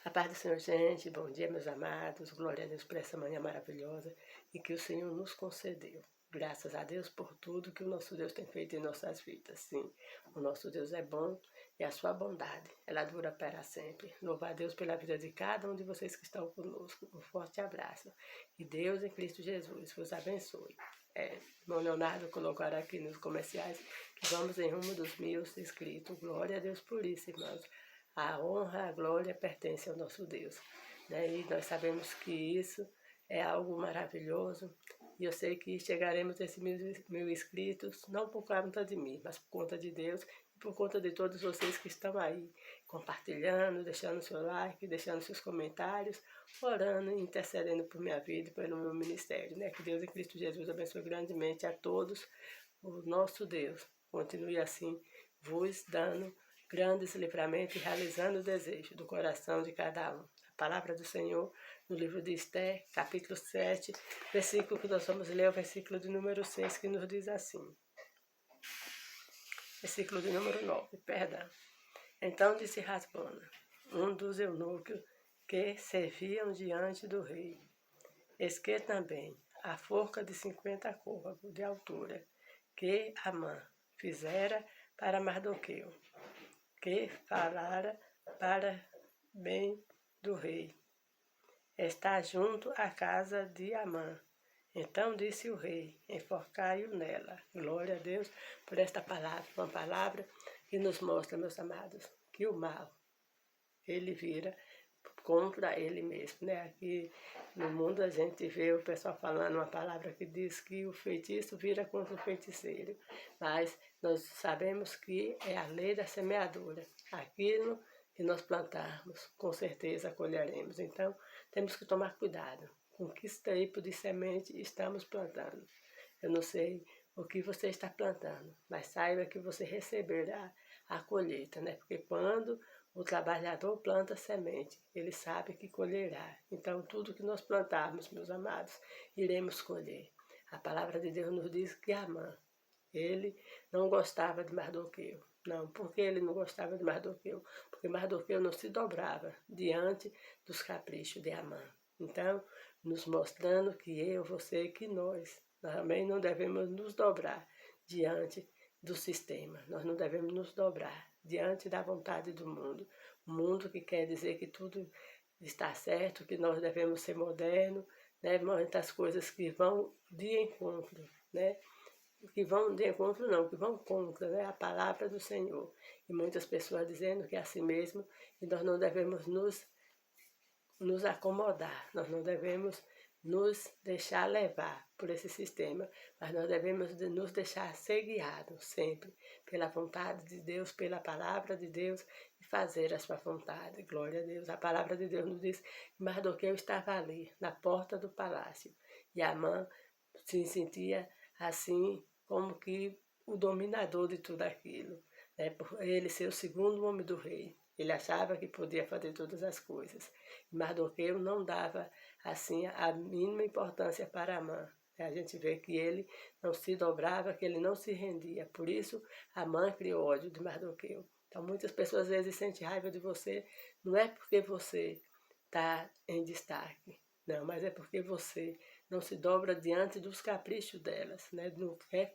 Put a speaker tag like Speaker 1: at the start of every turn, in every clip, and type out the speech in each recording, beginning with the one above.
Speaker 1: A paz do Senhor, gente. Bom dia, meus amados. Glória a Deus por essa manhã maravilhosa e que o Senhor nos concedeu. Graças a Deus por tudo que o nosso Deus tem feito em nossas vidas. Sim, o nosso Deus é bom e a sua bondade, ela dura para sempre. Louva a Deus pela vida de cada um de vocês que estão conosco. Um forte abraço. Que Deus em Cristo Jesus vos abençoe. Irmão Leonardo colocaram aqui nos comerciais que vamos em rumo dos 1000 inscritos. Glória a Deus por isso, irmãos. A honra, a glória pertence ao nosso Deus, né? E nós sabemos que isso é algo maravilhoso. E eu sei que chegaremos a esses 1000 inscritos, não por conta de mim, mas por conta de Deus e por conta de todos vocês que estão aí, compartilhando, deixando seu like, deixando seus comentários, orando e intercedendo por minha vida e pelo meu ministério, né? Que Deus em Cristo Jesus abençoe grandemente a todos. O nosso Deus continue assim, vos dando grandes livramentos e realizando o desejo do coração de cada um. A palavra do Senhor no livro de Esther, capítulo 7, versículo que nós vamos ler, o versículo de número 6, que nos diz assim. Versículo de número 9, perdão. Então disse Rasbona, um dos eunucos que serviam diante do rei, eis que também a forca de 50 côvados de altura que Amã fizera para Mardoqueu, que falara para bem do rei, está junto à casa de Amã. Então disse o rei, enforcai-o nela. Glória a Deus por esta palavra, uma palavra que nos mostra, meus amados, que o mal, ele vira contra ele mesmo, né? Aqui no mundo a gente vê o pessoal falando uma palavra que diz que o feitiço vira contra o feiticeiro, mas nós sabemos que é a lei da semeadura. Aquilo que nós plantarmos, com certeza colheremos. Então, temos que tomar cuidado com que tipo de semente estamos plantando. Eu não sei o que você está plantando, mas saiba que você receberá a colheita, né? Porque quando o trabalhador planta semente, ele sabe que colherá. Então, tudo que nós plantarmos, meus amados, iremos colher. A palavra de Deus nos diz que Amã, ele não gostava de Mardoqueu. Não, porque ele não gostava de Mardoqueu? Porque Mardoqueu não se dobrava diante dos caprichos de Amã. Então, nos mostrando que eu, você, que nós também não devemos nos dobrar diante do sistema. Nós não devemos nos dobrar diante da vontade do mundo. O mundo que quer dizer que tudo está certo, que nós devemos ser modernos, né? Muitas coisas que vão de encontro, né? Que vão de encontro não, que vão contra, né, a palavra do Senhor. E muitas pessoas dizendo que é assim mesmo, e nós não devemos nos acomodar, nós não devemos nos deixar levar por esse sistema, mas nós devemos nos deixar ser guiados sempre pela vontade de Deus, pela palavra de Deus e fazer a sua vontade. Glória a Deus. A palavra de Deus nos diz que Mardoqueu estava ali, na porta do palácio, e Amã se sentia assim como que o dominador de tudo aquilo, né? Por ele ser o segundo homem do rei. Ele achava que podia fazer todas as coisas. Mardoqueu não dava assim a mínima importância para Amã. A gente vê que ele não se dobrava, que ele não se rendia. Por isso, Amã criou ódio de Mardoqueu. Então, muitas pessoas às vezes sentem raiva de você, não é porque você está em destaque, não, mas é porque você não se dobra diante dos caprichos delas, né?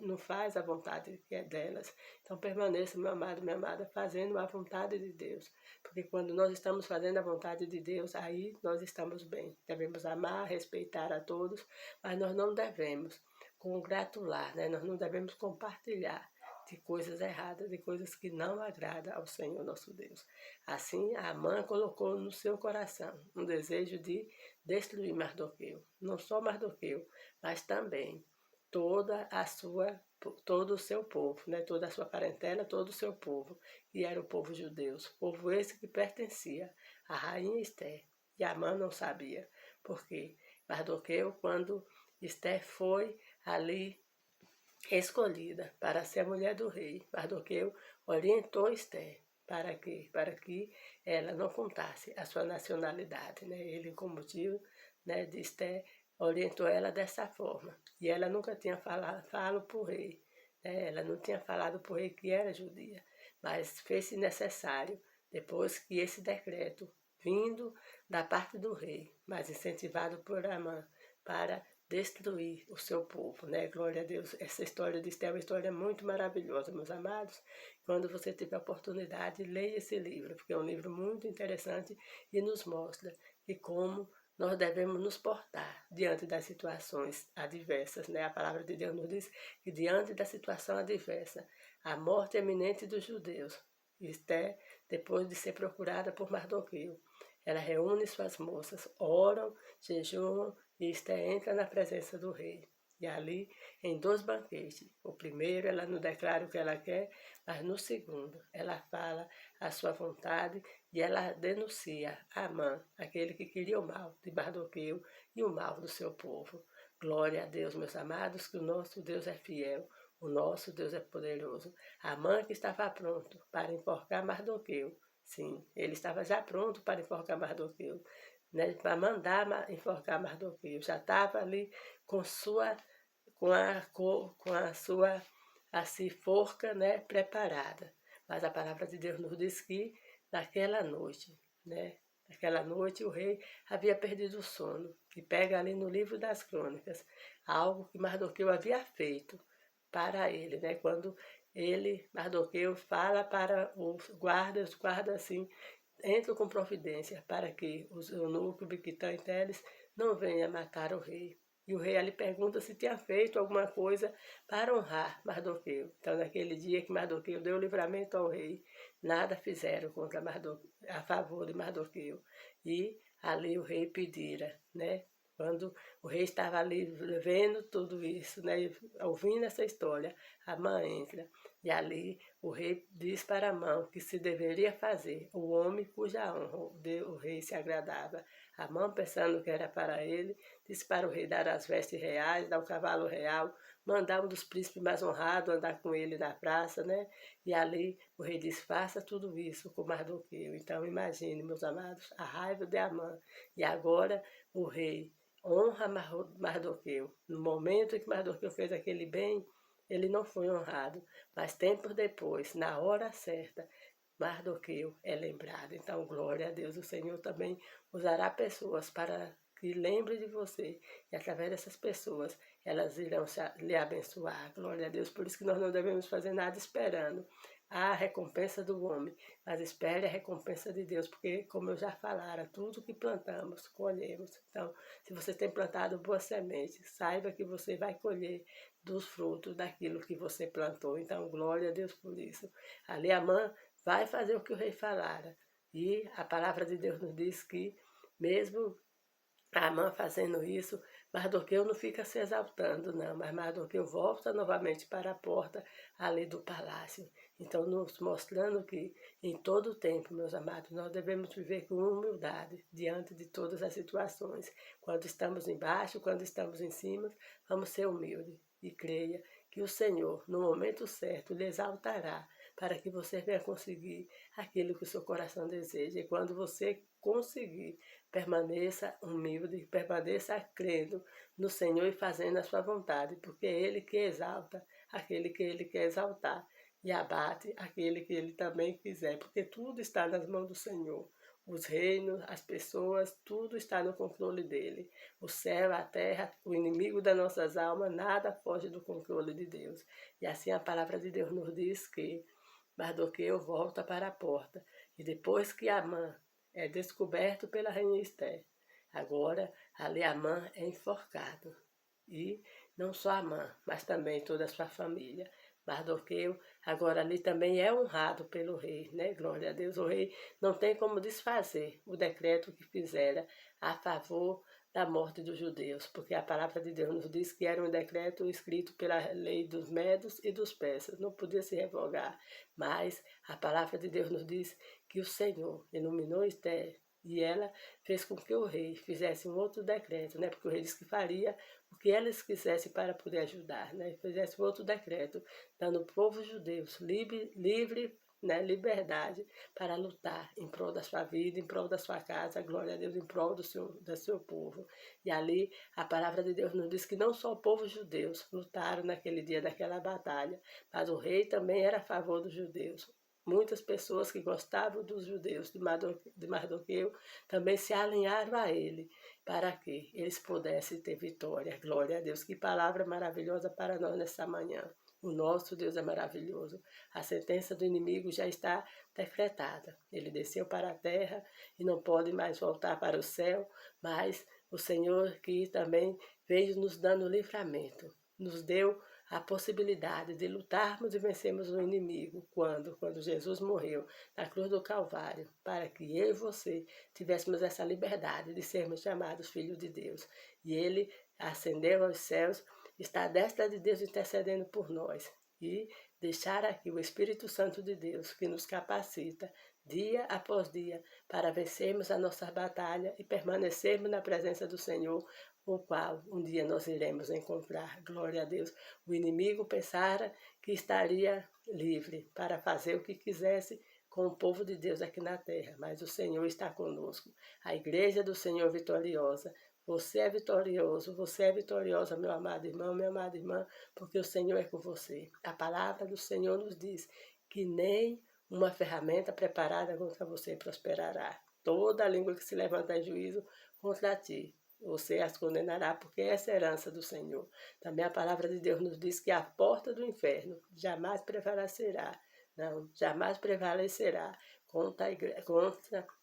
Speaker 1: Não faz a vontade que é delas. Então permaneça, meu amado, minha amada, fazendo a vontade de Deus. Porque quando nós estamos fazendo a vontade de Deus, aí nós estamos bem. Devemos amar, respeitar a todos, mas nós não devemos congratular, né? Nós não devemos compartilhar de coisas erradas, de coisas que não agradam ao Senhor nosso Deus. Assim, Amã colocou no seu coração um desejo de destruir Mardoqueu. Não só Mardoqueu, mas também todo o seu povo, né? Toda a sua parentela, todo o seu povo, que era o povo judeu. Povo esse que pertencia à rainha Esther. E Amã não sabia, porque Mardoqueu, quando Esther foi ali escolhida para ser a mulher do rei, Mardoqueu orientou Esther para quê? Para que ela não contasse a sua nacionalidade, né? Ele, com motivo, né, de Esther, orientou ela dessa forma. E ela nunca tinha falado para o rei, né? Ela não tinha falado para o rei que era judia, mas fez-se necessário, depois que esse decreto vindo da parte do rei, mas incentivado por Amã para destruir o seu povo, né? Glória a Deus. Essa história de Esther é uma história muito maravilhosa, meus amados. Quando você tiver a oportunidade, leia esse livro, porque é um livro muito interessante e nos mostra que como nós devemos nos portar diante das situações adversas, né? A palavra de Deus nos diz que diante da situação adversa, a morte iminente dos judeus, Esther, depois de ser procurada por Mardoqueu, ela reúne suas moças, oram, jejuam e Esther entra na presença do rei. E ali, em 2 banquetes, o primeiro ela não declara o que ela quer, mas no segundo ela fala a sua vontade e ela denuncia Amã, aquele que queria o mal de Mardoqueu e o mal do seu povo. Glória a Deus, meus amados, que o nosso Deus é fiel, o nosso Deus é poderoso. Amã que estava pronto para enforcar Mardoqueu. Sim, ele estava já pronto para enforcar Mardoqueu, né, para mandar enforcar Mardoqueu. Já estava ali com a sua assim, forca, né, preparada. Mas a palavra de Deus nos diz que naquela noite, né, naquela noite o rei havia perdido o sono. E pega ali no livro das crônicas algo que Mardoqueu havia feito para ele, né, quando Mardoqueu fala para os guardas assim, entram com providência para que os eunucos, Biquitã e Teles não venham matar o rei. E o rei ali pergunta se tinha feito alguma coisa para honrar Mardoqueu. Então, naquele dia que Mardoqueu deu livramento ao rei, nada fizeram contra a favor de Mardoqueu. E ali o rei pedira, né? Quando o rei estava ali vendo tudo isso, né, ouvindo essa história, Amã entra. E ali o rei diz para Amã que se deveria fazer o homem cuja honra o rei se agradava. Amã, pensando que era para ele, disse para o rei dar as vestes reais, dar o cavalo real, mandar um dos príncipes mais honrados andar com ele na praça, né? E ali o rei diz, faça tudo isso com Mardoqueu. Então imagine, meus amados, a raiva de Amã. E agora o rei honra Mardoqueu. No momento em que Mardoqueu fez aquele bem, ele não foi honrado. Mas tempos depois, na hora certa, Mardoqueu é lembrado. Então, glória a Deus, o Senhor também usará pessoas para que lembrem de você. E através dessas pessoas, elas irão lhe abençoar. Glória a Deus. Por isso que nós não devemos fazer nada esperando a recompensa do homem, mas espere a recompensa de Deus, porque, como eu já falara, tudo que plantamos, colhemos. Então, se você tem plantado boa semente, saiba que você vai colher dos frutos daquilo que você plantou. Então, glória a Deus por isso. Ali Amã vai fazer o que o rei falara. E a palavra de Deus nos diz que, mesmo Amã fazendo isso, Mardoqueu não fica se exaltando, não, mas Mardoqueu volta novamente para a porta ali do palácio. Então, nos mostrando que em todo o tempo, meus amados, nós devemos viver com humildade diante de todas as situações. Quando estamos embaixo, quando estamos em cima, vamos ser humildes e creia que o Senhor, no momento certo, lhe exaltará para que você venha conseguir aquilo que o seu coração deseja. E quando você conseguir, permaneça humilde, permaneça crendo no Senhor e fazendo a sua vontade, porque é Ele que exalta aquele que Ele quer exaltar e abate aquele que Ele também quiser, porque tudo está nas mãos do Senhor. Os reinos, as pessoas, tudo está no controle dele. O céu, a terra, o inimigo das nossas almas, nada foge do controle de Deus. E assim a palavra de Deus nos diz que Mardoqueu volta para a porta. E depois que Amã é descoberto pela rainha Esther, agora ali Amã é enforcado. E não só Amã, mas também toda a sua família. Mardoqueu agora ali também é honrado pelo rei, né? Glória a Deus. O rei não tem como desfazer o decreto que fizera a favor da morte dos judeus, porque a palavra de Deus nos diz que era um decreto escrito pela lei dos medos e dos persas, não podia se revogar, mas a palavra de Deus nos diz que o Senhor iluminou Esther e ela fez com que o rei fizesse um outro decreto, né? Porque o rei disse que faria o que eles quisessem para poder ajudar, né? Fizesse um outro decreto, dando ao povo judeu livre, né, liberdade para lutar em prol da sua vida, em prol da sua casa, glória a Deus, em prol do seu povo. E ali a palavra de Deus nos diz que não só o povo judeus lutaram naquele dia daquela batalha, mas o rei também era a favor dos judeus. muitas pessoas que gostavam dos judeus de Mardoqueu também se alinharam a ele, para que eles pudessem ter vitória. Glória a Deus. Que palavra maravilhosa para nós nessa manhã. O nosso Deus é maravilhoso. A sentença do inimigo já está decretada. Ele desceu para a terra e não pode mais voltar para o céu, mas o Senhor que também veio nos dando livramento, nos deu a possibilidade de lutarmos e vencermos o inimigo quando Jesus morreu na cruz do Calvário, para que eu e você tivéssemos essa liberdade de sermos chamados filhos de Deus. E ele ascendeu aos céus, está à destra de Deus intercedendo por nós. E deixar aqui o Espírito Santo de Deus, que nos capacita dia após dia para vencermos a nossa batalha e permanecermos na presença do Senhor, o qual um dia nós iremos encontrar. Glória a Deus. O inimigo pensara que estaria livre para fazer o que quisesse com o povo de Deus aqui na terra, mas o Senhor está conosco. A igreja do Senhor vitoriosa. Você é vitorioso, você é vitoriosa, meu amado irmão, minha amada irmã, porque o Senhor é com você. A palavra do Senhor nos diz que nem uma ferramenta preparada contra você prosperará. Toda língua que se levanta em juízo contra ti, você as condenará, porque essa é a herança do Senhor. Também a palavra de Deus nos diz que a porta do inferno jamais prevalecerá. Não, jamais prevalecerá contra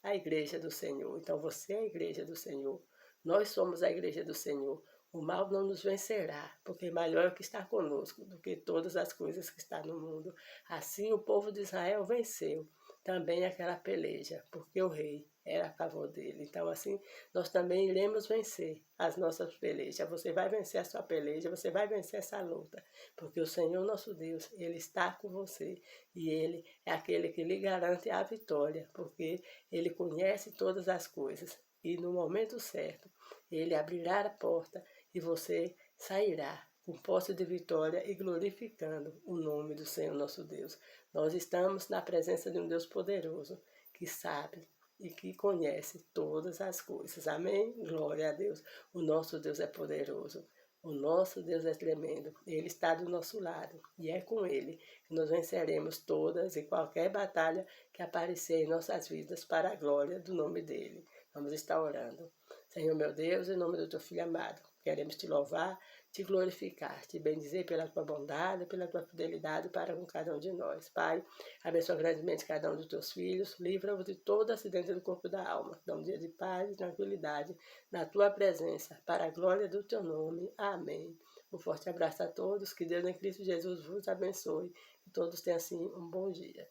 Speaker 1: a igreja do Senhor. Então você é a igreja do Senhor. Nós somos a igreja do Senhor. O mal não nos vencerá, porque maior é o que está conosco do que todas as coisas que estão no mundo. Assim o povo de Israel venceu também aquela peleja, porque o rei era a favor dele. Então assim, nós também iremos vencer as nossas pelejas. Você vai vencer a sua peleja, você vai vencer essa luta, porque o Senhor nosso Deus, Ele está com você e Ele é aquele que lhe garante a vitória, porque Ele conhece todas as coisas. E no momento certo, ele abrirá a porta e você sairá com posse de vitória e glorificando o nome do Senhor nosso Deus. Nós estamos na presença de um Deus poderoso, que sabe e que conhece todas as coisas. Amém? Glória a Deus. O nosso Deus é poderoso. O nosso Deus é tremendo. Ele está do nosso lado. E é com Ele que nós venceremos todas e qualquer batalha que aparecer em nossas vidas para a glória do nome dEle. Vamos estar orando. Senhor meu Deus, em nome do teu Filho amado, queremos te louvar, te glorificar, te bendizer pela tua bondade, pela tua fidelidade para com cada um de nós. Pai, abençoa grandemente cada um dos teus filhos, livra-os de todo acidente do corpo e da alma. Dá um dia de paz e tranquilidade na tua presença, para a glória do teu nome. Amém. Um forte abraço a todos, que Deus em Cristo Jesus vos abençoe, que todos tenham assim um bom dia.